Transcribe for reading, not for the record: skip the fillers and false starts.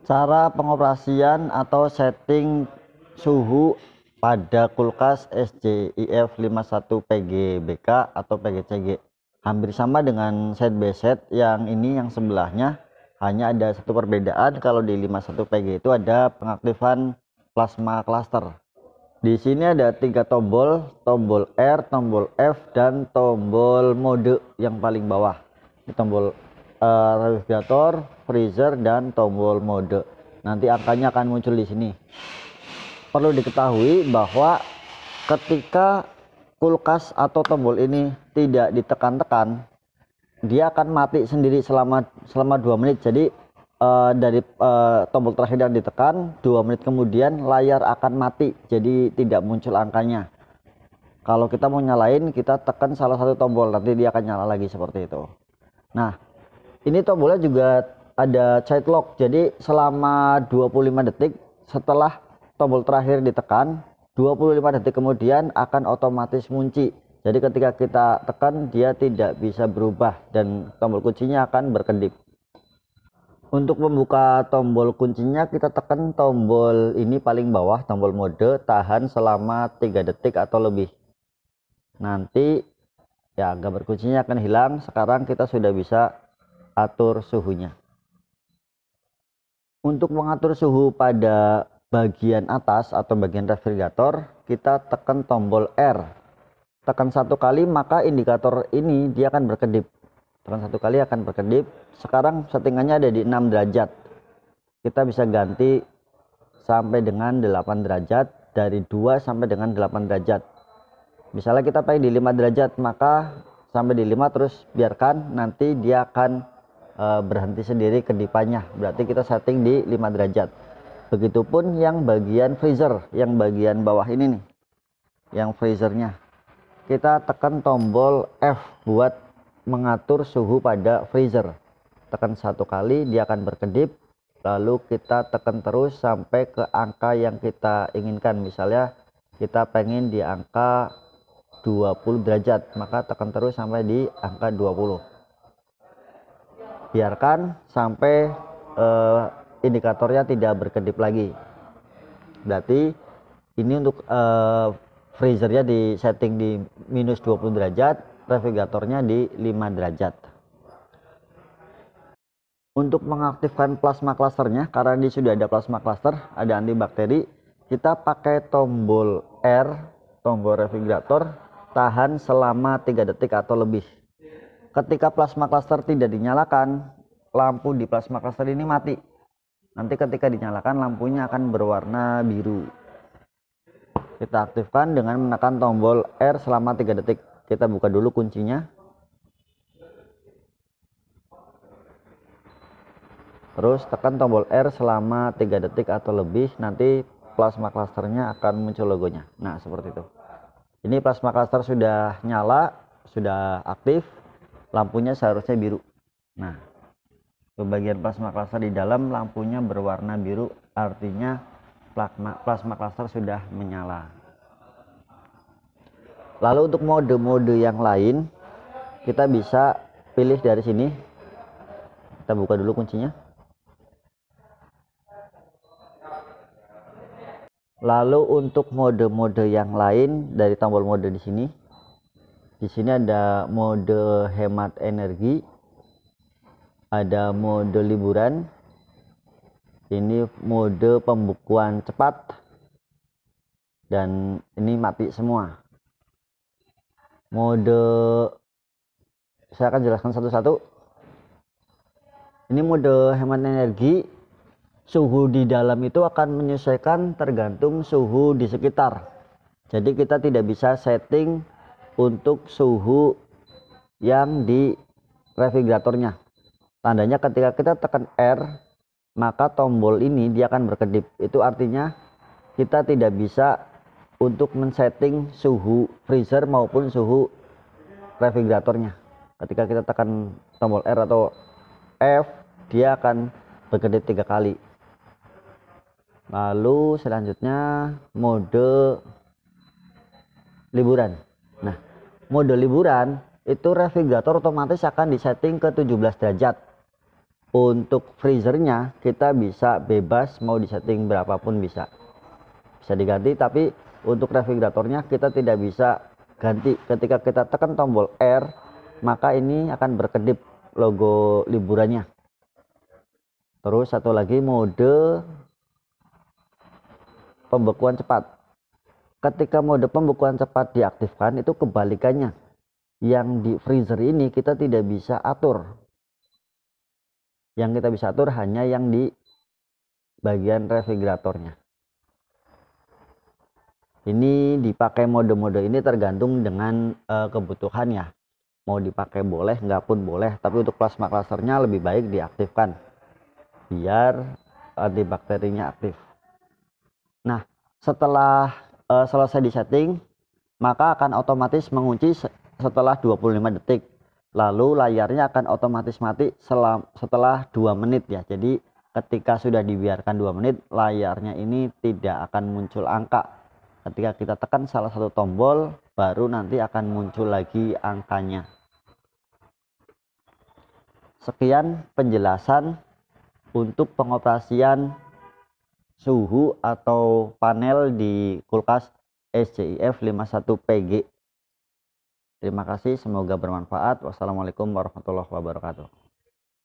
Cara pengoperasian atau setting suhu pada kulkas SJIF 51 PGBK atau PGCG hampir sama dengan set by set. Yang ini yang sebelahnya hanya ada satu perbedaan. Kalau di 51 PG itu ada pengaktifan plasma cluster. Di sini ada 3 tombol, tombol R, tombol F, dan tombol mode yang paling bawah. Ini tombol refrigerator, freezer, dan tombol mode. Nanti angkanya akan muncul di sini. Perlu diketahui bahwa ketika kulkas atau tombol ini tidak ditekan-tekan, dia akan mati sendiri selama 2 menit. Jadi dari tombol terakhir yang ditekan 2 menit kemudian layar akan mati, jadi tidak muncul angkanya. Kalau kita mau nyalain, kita tekan salah satu tombol, nanti dia akan nyala lagi seperti itu. Nah, ini tombolnya juga ada child lock, jadi selama 25 detik setelah tombol terakhir ditekan, 25 detik kemudian akan otomatis ngunci. Jadi ketika kita tekan, dia tidak bisa berubah dan tombol kuncinya akan berkedip. Untuk membuka tombol kuncinya, kita tekan tombol ini paling bawah, tombol mode, tahan selama 3 detik atau lebih. Nanti ya gambar kuncinya akan hilang. Sekarang kita sudah bisa atur suhunya. Untuk mengatur suhu pada bagian atas atau bagian refrigerator, kita tekan tombol R. Tekan 1 kali, maka indikator ini dia akan berkedip. Tekan 1 kali akan berkedip. Sekarang settingannya ada di 6 derajat. Kita bisa ganti sampai dengan 8 derajat, dari 2 sampai dengan 8 derajat. Misalnya kita pengen di 5 derajat, maka sampai di 5 terus biarkan, nanti dia akan berhenti sendiri kedipannya. Berarti kita setting di 5 derajat. Begitupun yang bagian freezer, yang bagian bawah ini nih, yang freezernya. Kita tekan tombol F buat mengatur suhu pada freezer. Tekan 1 kali, dia akan berkedip. Lalu kita tekan terus sampai ke angka yang kita inginkan. Misalnya kita pengen di angka 20 derajat, maka tekan terus sampai di angka 20. Biarkan sampai indikatornya tidak berkedip lagi. Berarti ini untuk freezernya di setting di minus 20 derajat, refrigeratornya di 5 derajat. Untuk mengaktifkan plasma clusternya, karena ini sudah ada plasma cluster, ada antibakteri, kita pakai tombol R, tombol refrigerator, tahan selama 3 detik atau lebih. Ketika plasma cluster tidak dinyalakan, lampu di plasma cluster ini mati. Nanti ketika dinyalakan, lampunya akan berwarna biru. Kita aktifkan dengan menekan tombol R selama 3 detik. Kita buka dulu kuncinya. Terus tekan tombol R selama 3 detik atau lebih, nanti plasma clusternya akan muncul logonya. Nah, seperti itu. Ini plasma cluster sudah nyala, sudah aktif, lampunya seharusnya biru. Nah, bagian plasma cluster di dalam lampunya berwarna biru, artinya plasma cluster sudah menyala. Lalu untuk mode-mode yang lain, kita bisa pilih dari sini. Kita buka dulu kuncinya. Lalu untuk mode-mode yang lain dari tombol mode di sini. Di sini ada mode hemat energi, ada mode liburan, ini mode pembukuan cepat, dan ini mati semua. Mode, saya akan jelaskan satu-satu. Ini mode hemat energi, suhu di dalam itu akan menyesuaikan tergantung suhu di sekitar. Jadi kita tidak bisa setting untuk suhu yang di refrigeratornya. Tandanya ketika kita tekan R, maka tombol ini dia akan berkedip. Itu artinya kita tidak bisa untuk men-setting suhu freezer maupun suhu refrigeratornya. Ketika kita tekan tombol R atau F, dia akan berkedip 3 kali. Lalu selanjutnya mode liburan. Nah, mode liburan itu refrigerator otomatis akan disetting ke 17 derajat Untuk freezernya kita bisa bebas mau disetting berapapun bisa diganti, tapi untuk refrigeratornya kita tidak bisa ganti. Ketika kita tekan tombol R, maka ini akan berkedip logo liburannya. Terus satu lagi mode pembekuan cepat. Ketika mode pembekuan cepat diaktifkan, itu kebalikannya. Yang di freezer ini kita tidak bisa atur. Yang kita bisa atur hanya yang di bagian refrigeratornya. Ini dipakai mode-mode ini tergantung dengan kebutuhan ya. Mau dipakai boleh, nggak pun boleh. Tapi untuk plasma clusternya lebih baik diaktifkan biar antibakterinya aktif. Nah, setelah selesai disetting, maka akan otomatis mengunci setelah 25 detik. Lalu layarnya akan otomatis mati setelah 2 menit ya. Jadi ketika sudah dibiarkan 2 menit, layarnya ini tidak akan muncul angka. Ketika kita tekan salah satu tombol, baru nanti akan muncul lagi angkanya. Sekian penjelasan untuk pengoperasian suhu atau panel di kulkas SJIF 51PG. Terima kasih, semoga bermanfaat. Wassalamualaikum warahmatullahi wabarakatuh.